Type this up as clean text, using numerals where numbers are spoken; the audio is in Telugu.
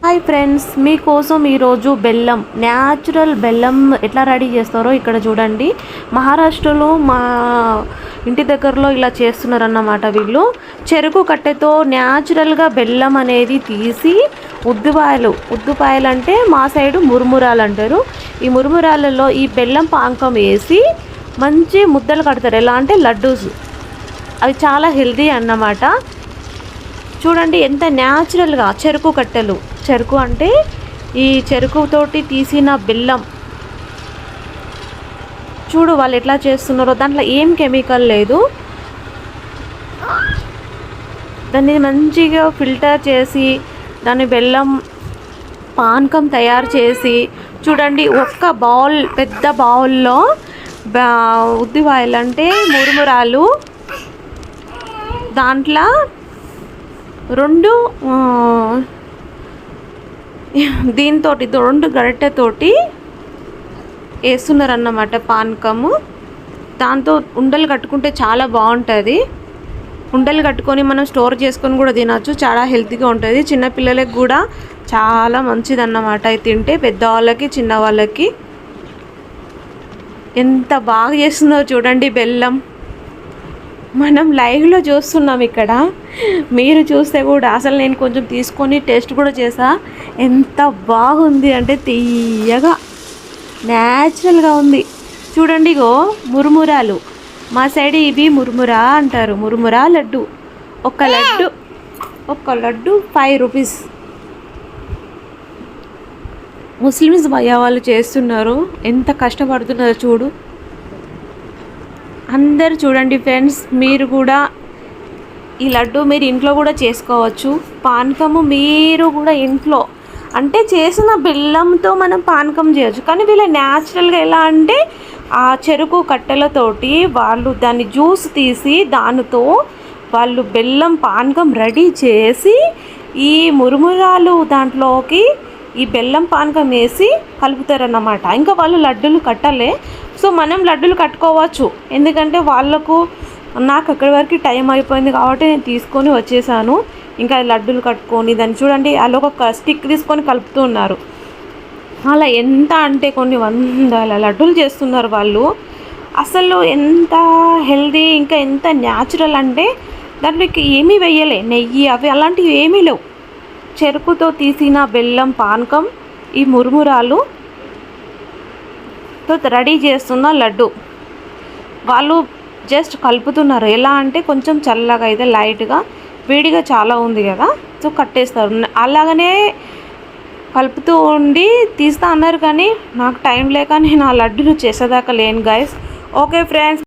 హాయ్ ఫ్రెండ్స్, మీకోసం ఈరోజు బెల్లం న్యాచురల్ బెల్లం ఎట్లా రెడీ చేస్తారో ఇక్కడ చూడండి. మహారాష్ట్రలో మా ఇంటి దగ్గరలో ఇలా చేస్తున్నారన్నమాట. వీళ్ళు చెరుకు కట్టెతో న్యాచురల్గా బెల్లం అనేది తీసి ఉద్దుపాయలు అంటే మా సైడు మురుమురాలు అంటారు. ఈ మురుమురాలలో ఈ బెల్లం పానకం వేసి మంచి ముద్దలు కడతారు. ఎలా అంటే లడ్డూస్. అవి చాలా హెల్దీ అన్నమాట. చూడండి ఎంత న్యాచురల్గా చెరుకు అంటే ఈ చెరుకుతోటి తీసిన బెల్లం. చూడు వాళ్ళు ఎట్లా చేస్తున్నారో, దాంట్లో ఏం కెమికల్ లేదు. దాన్ని మంచిగా ఫిల్టర్ చేసి దాని బెల్లం పానకం తయారు చేసి చూడండి. ఒక్క బౌల్, పెద్ద బౌల్లో ఉద్దివాయలు అంటే మురుమురాలు, దాంట్లో రెండు గరిటెతోటి వేస్తున్నారన్నమాట పానకము. దాంతో ఉండలు కట్టుకుంటే చాలా బాగుంటుంది. ఉండలు కట్టుకొని మనం స్టోర్ చేసుకొని కూడా తినచ్చు. చాలా హెల్తీగా ఉంటుంది. చిన్నపిల్లలకి కూడా చాలా మంచిది అన్నమాట. ఇది తింటే పెద్దవాళ్ళకి చిన్నవాళ్ళకి. ఎంత బాగా చేస్తుందో చూడండి బెల్లం. మనం లైవ్లో చూస్తున్నాం ఇక్కడ. మీరు చూస్తే కూడా అసలు నేను కొంచెం తీసుకొని టేస్ట్ కూడా చేసా. ఎంత బాగుంది అంటే తీయగా న్యాచురల్గా ఉంది. చూడండి, ఇగో మురుమురాలు. మా సైడ్ ఇవి మురుమురా అంటారు. మురుమురా లడ్డు. ఒక లడ్డు 5 రూపీస్. ముస్లిమ్స్ భయ్యా వాళ్ళు చేస్తున్నారు. ఎంత కష్టపడుతున్నారో చూడు. అందరు చూడండి ఫ్రెండ్స్, మీరు కూడా ఈ లడ్డు మీరు ఇంట్లో కూడా చేసుకోవచ్చు. పానకము మీరు కూడా ఇంట్లో అంటే చేసిన బెల్లంతో మనం పానకం చేయొచ్చు. కానీ వీళ్ళ న్యాచురల్గా ఎలా అంటే ఆ చెరుకు కట్టెలతోటి వాళ్ళు దాన్ని జ్యూస్ తీసి దానితో వాళ్ళు బెల్లం పానకం రెడీ చేసి ఈ మురుమురాలు దాంట్లోకి ఈ బెల్లం పానకం వేసి కలుపుతారన్నమాట. ఇంకా వాళ్ళు లడ్డూలు కట్టలే. సో మనం లడ్డూలు కట్టుకోవచ్చు. ఎందుకంటే వాళ్ళకు నాకు అక్కడి వరకు టైం అయిపోయింది కాబట్టి నేను తీసుకొని వచ్చేసాను. ఇంకా లడ్డూలు కట్టుకొని దాన్ని చూడండి అలా ఒక స్టిక్ తీసుకొని కలుపుతూ ఉన్నారు. అలా ఎంత అంటే కొన్ని వందల లడ్డూలు చేస్తున్నారు వాళ్ళు. అసలు ఎంత హెల్దీ, ఇంకా ఎంత న్యాచురల్ అంటే దాంట్లోకి ఏమీ వేయలే. నెయ్యి అవి అలాంటివి ఏమీ లేవు. చెరుకుతో తీసిన బెల్లం పానకం, ఈ మురుమురాలు రెడీ చేస్తున్న లడ్డు. వాళ్ళు జస్ట్ కలుపుతున్నారు. ఎలా అంటే కొంచెం చల్లగా అయితే లైట్గా, వేడిగా చాలా ఉంది కదా, సో కట్టేస్తారు. అలాగనే కలుపుతూ ఉండి తీస్తా అన్నారు. కానీ నాకు టైం లేక నేను ఆ లడ్డును చేసేదాకా లేను గైస్. Okay friends.